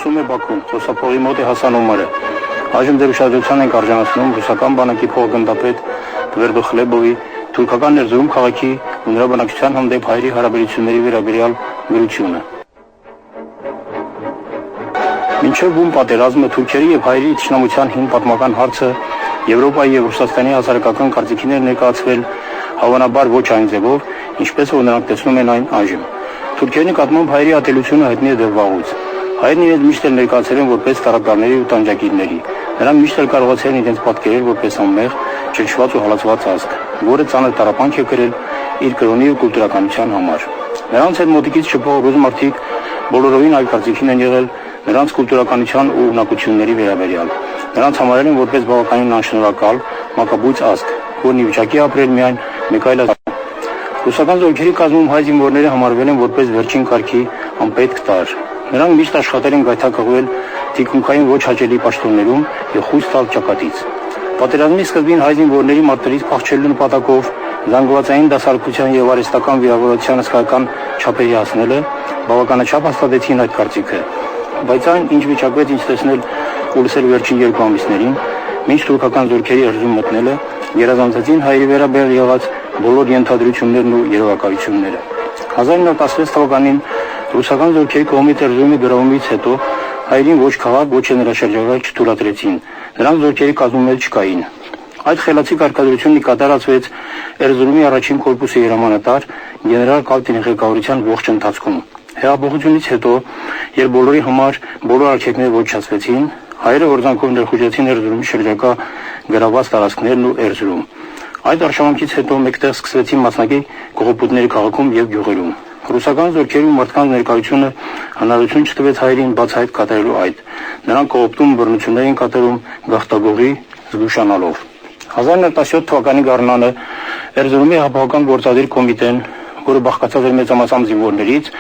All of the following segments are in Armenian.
Խոսում է Բաքուն, խոսափողի մոտ է Հասան Օմարը։ Այժմ դեր ուշադրության ենք արժանացնում ռուսական բանակի փոխգնդապետ Տվերդո Խլեբովի թուրքական ներդրում քաղաքի ու նրա բնակչության հանդեպ հայերի հարաբերությունների վերաբերյալ գրությունը։ Մինչև բուն պատերազմը թուրքերի եւ հայերի իշխանության հին պատմական հարցը Եվրոպայի եւ Ռուսաստանի հասարակական կարծիքներ ներկայացվել հավանաբար ոչ այն ձևով, ինչպես որ նրանք տեսնում են այն այժմ։ Թուրքերի նկատմամբ հայերի ատելությունը հայտնի է դեռ վաղուց։ Հայերն իրենց միշտ էլ ներկայացել են որպես տառապյալների ու տանջակիրների։ Նրանք միշտ էլ կարողացել են իրենց պատկերել որպես անմեղ, ճնշված ու հալածված ազգ, որը ծանր տառապանք է կրել իր կրոնի ու կուլտուրականության համար։ Նրանց հետ մոտիկից շփող ռուս մարդիկ բոլորովին այլ կարծիքին են եղել նրանց կուլտուրականության ու ունակությունների վերաբերյալ։ Նրանց համարել են որպես բավականին անշնորհակալ, մակաբույծ ազգ, որն ի վիճակի ապրել միայն մեկ այլ ազգ։ Ռուսական զորքերի կազմում հայ զինվորները համարվել են որպես վերջին կարգի անպետք տարր։ Նրանք միշտ աշխատել են գայթակղվել թիկունքային ոչ հաճելի պաշտոններում եւ խույս տալ ճակատից։ Պատերազմի սկզբին հայ զինվորների մարտերից փախչելու նպատակով զանգվածային դասարկության եւ արհեստական վիրավորության հսկայական չափերի հասնելը բավականաչափ հաստատեցին այդ կարծիքը։ Բայց այն, ինչ վիճակվեց ինչ տեսնել ու լսել վերջին 2 ամիսներին, մինչ թուրքական զորքերի հրժում մտնելը, գերազանցեցին հայերի վերաբերյալ եղած բոլոր ենթադրություններն ու երևակայությունները։ 1916 թվականին ռուսական զորքերի կողմից հրժումի գրավումից հետո հայերին ոչ քաղաք, ոչ էլ նրա շրջակայք չթույլատրեցին։ Նրանք զորքերի կազմում էլ չկային։ Այդ խելացի կարգադրությունն կատարածվեց Էրզրումի առաջին կորպուսի հրամանատար գեներալ Կալտինի ղեկավարության ողջ ընթացքում։ Հեղափոխությունից հետո, երբ բոլորի համար բոլոր արգելքները ոչնչացվեցին, հայերը հորձանքով ներխուժեցին Էրզրումի շրջակա գրաված տարածքներն ու Էրզրում։ Այդ արշավանքից հետո մեկտեղ սկսվեցին մասնակի կողոպուտների քաղաքում եւ գյուղերում։ Ռուսական զորքերի ու մարդկանց ներկայությունը հնարավորություն չտվեց հայերին բացահայտ կատարելու այդ։ Նրանք կողոպտում բռնություններ են կատարում գաղթագողի զգուշանալով։ 1917 թվականի գարնանը Էրզրումի հեղափոխական գործադիր կոմիտեն, որը բաղկացած էր մեծամասամբ զինվորներից,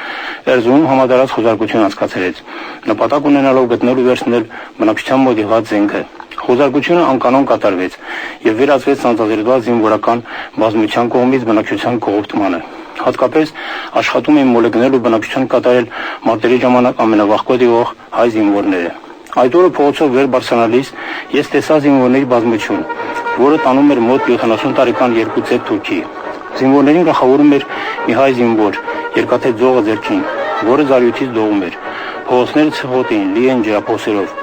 Էրզրումում համատարած խոզարկություն անցկացրեց, նպատակ ունենալով գտնել ու վերցնել բնակչության մոտ եղած զենքը։ Խոզարկությունը անկանոն կատարվեց եւ վերածվեց ցանցազերծված զինվորական բազմության կողմից բնակչության կողոպտմանը։ Հատկապես աշխատում էին մոլեգնել ու բնակչության կատարել մարտերի ժամանակ ամենավախկոտ եղող հայ զինվորները։ Այդ օրը փողոցով վեր բարձրանալիս ես տեսա զինվորների բազմություն, որը տանում էր մոտ 70 տարեկան 2 ծեփ թուրքի։ Զինվորներին գլխավորում էր մի հայ զինվոր, երկաթե ձողը ձեռքին, որը զարյութից դողում էր։ Փողոցները ցխոտ էին, լի են ջրափոսերով։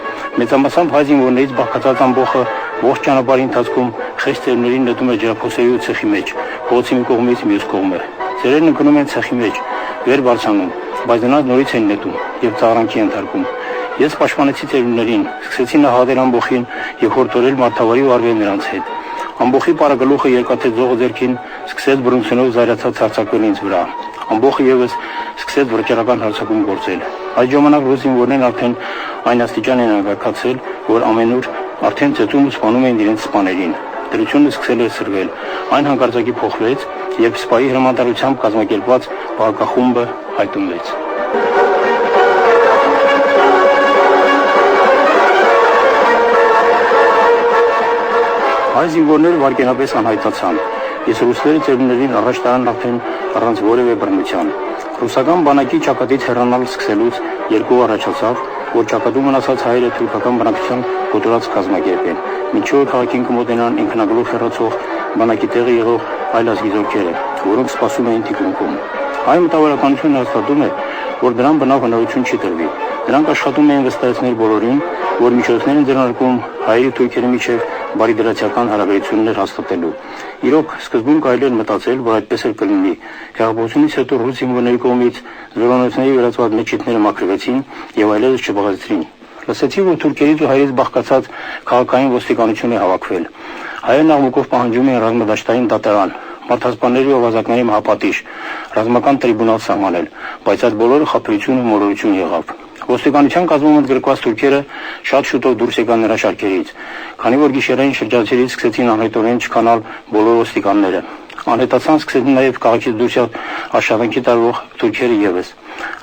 Մեծամասամբ հայ զինվորներից բաղկացած ամբոխը ողջ ճանապարհի ընթացքում խիստ ծերուներին նետում է ջրափոսերի ու ցեխի մեջ, փողոցի մի կողմից մյուս կողմը։ Ծերերն ընկնում են ցեխի մեջ, վեր բարձրանում, բայց նրանց նորից են նետում եւ ծաղրանքի ենթարկում։ Ես պաշտպանեցի ծերուներին, սկսեցի նահատել ամբոխին եւ հորտորել մարդավարի ու արվել նրանց հետ։ Ամբոխի պարագլուխը երկաթե ձողը ձեռքին սկսեց բռնությունով զայրացած հարձակվել ինձ վրա։ Ամբոխը եւս սկսեց վրճարական հարձակում գործել։ Այդ ժամանակ ռուս զինվորներն արդեն այն աստիճան են արգակացել, որ ամենուր արդեն ծեծում ու սպանում էին իրենց սպաներին։ Դրությունը սկսել էր սրվել։ Այն հանկարծակի փոխվեց, երբ սպայի հրամանատարությամբ կազմակերպված բարկախումբը հայտնվեց։ Հայ զինվորները վարկենապես անհայտացան։ Ես ռուսների ծերուներին առաջ տարան արդեն առանց որևէ բռնության։ Ռուսական բանակի ճակատից հեռանալ սկսելուց երկու առաջացավ, որ ճակատում մնացած հայերը թուրքական բնակչության կոտորած կազմակերպեն, մինչ որ քաղաքին կմոտենան ինքնագլուխ հեռացող բանակի տեղը եղող այլ ազգի զորքերը, որոնք սպասում էին թիկունքում։ Հայ մտավորականությունը հաստատում է, որ դրան բնավ հնարություն չի տրվի։ Նրանք աշխատում էին վստահեցնել բոլորին, որ միջոցներ են ձեռնարկում հայերի ու թուրքերի միջև բարիդրացիական հարաբերություններ հաստատելու։ Իրոք, սկզբում կարելի էր մտածել, որ այդպես էլ կլինի։ Հեղափոխությունից հետո ռուս զինվորների կողմից զորամասերի վերածված մեջիթները մաքրվեցին եւ այլևս չբաղեցրին։ Լսեցի, որ թուրքերից ու հայերից բաղկացած քաղաքային ոստիկանություն է հավաքվել։ Հայերն աղմուկով պահանջում են ռազմադաշտային դատարան, մարդասպանների ու ավազակների մահապատիժ, ռազմական տրիբունալ սահմանել, բայց այդ բոլորը խաբեություն ու մոլորություն եղավ։ Ոստիկանության կազմում ընդգրկված թուրքերը շատ շուտով դուրս եկան նրա շարքերից, քանի որ գիշերային շրջանցերից սկսեցին անհայտորեն չկանալ բոլոր ոստիկանները։ Անհետացան սկսեցին նաև քաղաքից դուրս աշխատանքի տարվող թուրքերը ևս։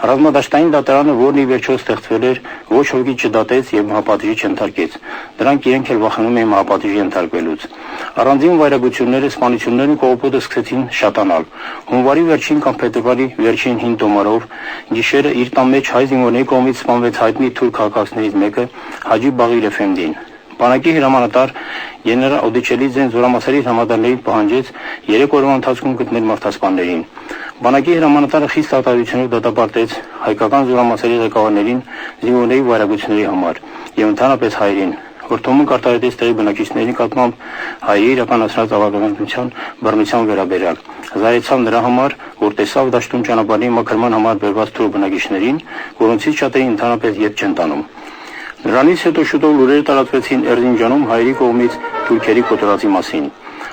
Ռազմադաշտային դատարանը, որն ի վերջո ստեղծվել էր, ոչ ոքի չդատեց եւ մահապատիժի չընթարկեց։ Դրանք իրենք էլ վախենում էին մահապատիժի ընթարկվելուց։ Առանձին վայրագությունները, սպանություններն ու կողոպուտը սկսեցին շատանալ։ Հունվարի վերջին կամ փետրվարի վերջին 5 տոմարով գիշերը իր տան մեջ հայ զինվորների կողմից սպանվեց հայտնի թուրք քաղաքացիներից մեկը Հաջի Բաղիր Էֆենդին։ Բանակի հրամանատար գեներալ Օդիչելիձեն զորամասերի հրամանատարներին պահանջեց 3 օրվա ընթացքում գտնել մարդասպաններին։ Բանակի հրամանատարը խիստ արտահայտությունով դատապարտեց հայկական զորամասերի ղեկավարներին զինվորների վայրագությունների համար եւ ընդհանրապես հայերին, որթոմուն արտահայտեց տեղի բնակիչների նկատմամբ հայերի իրականացրած ավագականության բռնության վերաբերյալ։ Զայրացավ նրա համար, որ տեսավ դաշտում ճանապարհի մաքրման համար բերված թուրք բնակիչներին, որոնցից շատերին ընդհանրապես ետ չեն տանում։ Նրանից հետո շուտով լուրեր տարածվեցին Էրզինջանում հայերի կողմից թուրքերի կոտորածի մասին։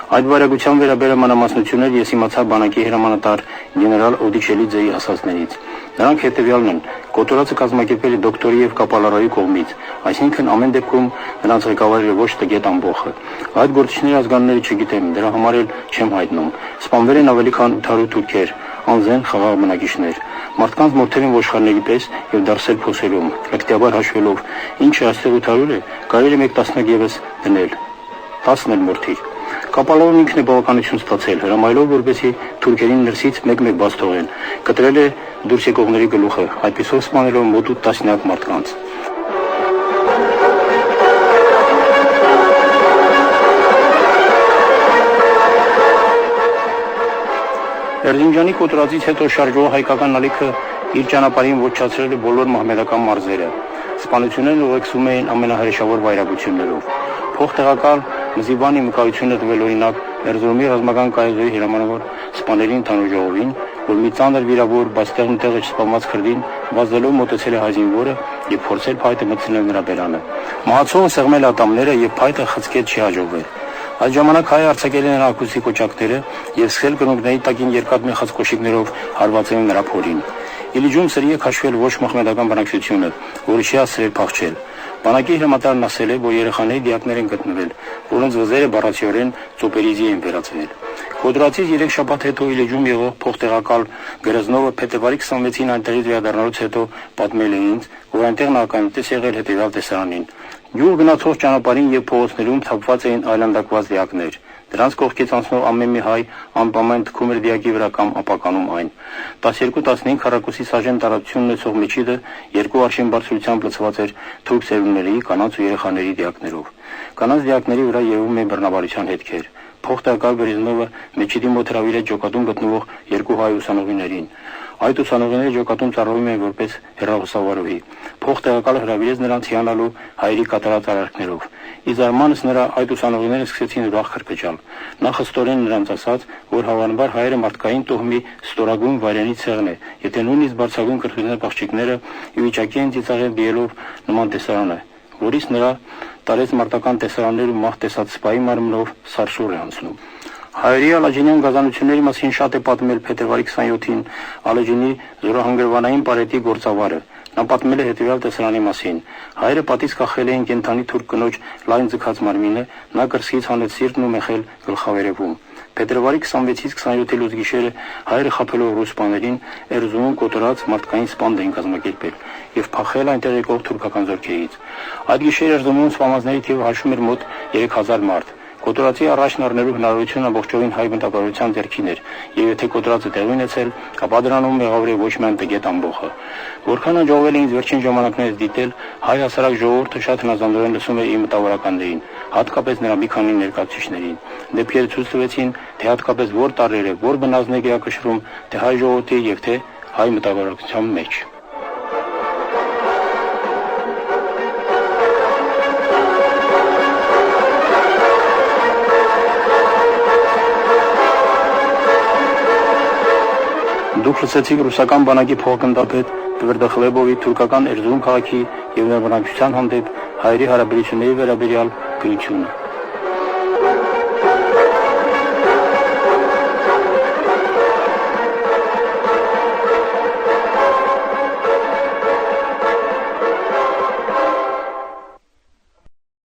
Այդ վարագության վերաբերյալ մանրամասնություններ ես իմացա բանակի հրամանատար գեներալ Օդիչելիձեի ասածներից։ Նրանք հետևյալն են. կոտորածը կազմակերպել է դոկտորի եւ կապալարայի կողմից, այսինքն ամեն դեպքում նրանց ղեկավարը ոչ տգետ ամբոխը։ Այդ գործիչների ազգանունները չգիտեմ, դրա համար էլ չեմ հայտնում։ Սպանվել են ավելի քան 800 թուրքեր, անզեն խաղաղ բնակիչներ։ Մարդկանց մորթերին ոչխարների պես եւ դարսել փոսելում, կրկտաբար հաշվելով, ինչը այստեղ 800 է, կարելի է 1 տասնյակ եւս դնել։ 10-ն էլ մորթի։ Կապալովն ինքն է բավականություն ստացել, հրամայելով, որպեսզի թուրքերին ներսից մեկ-մեկ բաց թողեն։ Կտրել է դուրս եկողների գլուխը, այդպիսով սպանելով մոտ 8 տասնյակ մարդկանց։ Էրզինջանի կոտորածից հետո շարժող հայկական ալիքը իր ճանապարհին ոչնչացրել է բոլոր մահմեդական մարզերը։ Սպանություններն ուղեկցում էին ամենահրեշավոր վայրագություններով։ Փոխտեղակալ Մզիբանի մկայությունը տվել օրինակ Էրզրումի ռազմական կայազորի հրամանավոր սպաների ընդհանուր ժողովին, որ մի ծանր վիրավոր, բայց տեղը չսպանված քրդին վազելով մոտեցել է հայ զինվորը եւ փորձել փայտը մտցնել նրա բերանը։ Մահացողը սեղմել ատամները եւ փայտը խցկեց չի հաջողվել։ Այդ ժամանակ հայը արձակել է նրա ակուսի կոճակները եւ սկսել կրունկների տակին երկաթ մեխած կոշիկներով հարվածել նրա փորին։ Իլիջում սրի է քաշվել ոչ մահմեդական բնակչությունը, որը չի հասցրել փախչել։ Բանակի հրամանատարն ասել է, որ երեխաների դիակներ են գտնվել, որոնց վզերը բառացիորեն ծոպերիզի են վերածվել։ Կոտրածից 3 շաբաթ հետո Իլիջում եղող փոխտեղակալ Գրեզնովը փետրվարի 26-ին այնտեղից վերադառնալուց հետո պատմել է ինձ, որ այնտեղ նա ականատես եղել հետևյալ տեսարանին։ Յուղ գնացող ճանապարհին եւ փողոցներում թափված էին այլանդակված դիակներ։ Դրանց կողքից անցնող ամեն մի հայ անպայման թքում էր դիակի վրա կամ ապականում այն։ 12-15 քառակուսի սաժեն տարածություն ունեցող մեջիդը 2 արշին բարձրությամբ լցված էր թուրք ծերունների, կանանց ու երեխաների դիակներով։ Կանանց դիակների վրա երևում էին բռնաբարության հետքեր։ Փոխտակալ Գրեզնովը մեջիդի մոտ հրավիրել է ջոկատում գտնվող 2 հայ ուսանողիներին։ Այդ ուսանողիները ջոկատում ծառայում են որպես հեռախոսավարուհի։ Փոխտեղակալը հրավիրեց նրանց հիանալու հայերի կատարած արարքներով։ Ի զարմանս նրա այդ ուսանողիները սկսեցին ուրախ քրքջալ։ Նա խստորեն նրանց ասաց, որ հավանաբար հայերը մարդկային տոհմի ստորագույն վայրենի ցեղն է, եթե նույնիսկ բարձրագույն կրթության աղջիկները ի վիճակի են ծիծաղել դիելով նման տեսարանը, որից նրա տարեց մարտական տեսարաններ ու մահ տեսած սպայի մարմնով սարսուռ է անցնում։ Հայերի ալաջինյան գազանությունների մասին շատ է պատմել փետրվարի 27-ին Ալաջինի զորահանգրվանային պարետի գործավարը։ Նա պատմել է հետևյալ տեսարանի մասին։ Հայերը պատից կախել էին կենթանի թուրք կնոջ լայն ձգած մարմինը, նա կրսկից հանեց սիրտն ու մեխել գլխավերևում։ Փետրվարի 26-ից 27-ի լույս գիշերը հայերը խաբելով ռուս սպաներին Էրզրումում կոտորած մարդկային սպանդ էին կազմակերպել եւ փախել այնտեղ եկող թուրքական զորքերից։ Այդ գիշեր Էրզրումում սպանվածների թիվը հաշվում էր մոտ 3000 մարդ։ Կոտորածի առաջն առնելու հնարավորությունը ամբողջովին հայ բնտակարության ձեռքին էր, եւ եթե կոտորածը տեղի ունեցել, ապա դրանում մեղավոր է ոչ միայն տգետ ամբոխը։ Որքան հաջողվել է ինձ վերջին ժամանակներից դիտել, հայ հասարակ ժողովուրդը շատ հնազանդորեն լսում է իր մտավորականներին, հատկապես նրա մի քանի ներկայացուցիչներին։ Դեպքերը ցույց տվեցին, թե հատկապես որ տարրերը, որ բնազդներ գերակշռում, թե հայ ժողովրդի եւ թե հայ մտավորականության մեջ։ Դուք լսեցիք ռուսական բանակի փոխգնդապետ Տվերդախլեբովի թուրքական Էրզրում քաղաքի եւ նրա բնակչության հանդեպ հայերի հարաբերությունների վերաբերյալ գրությունը։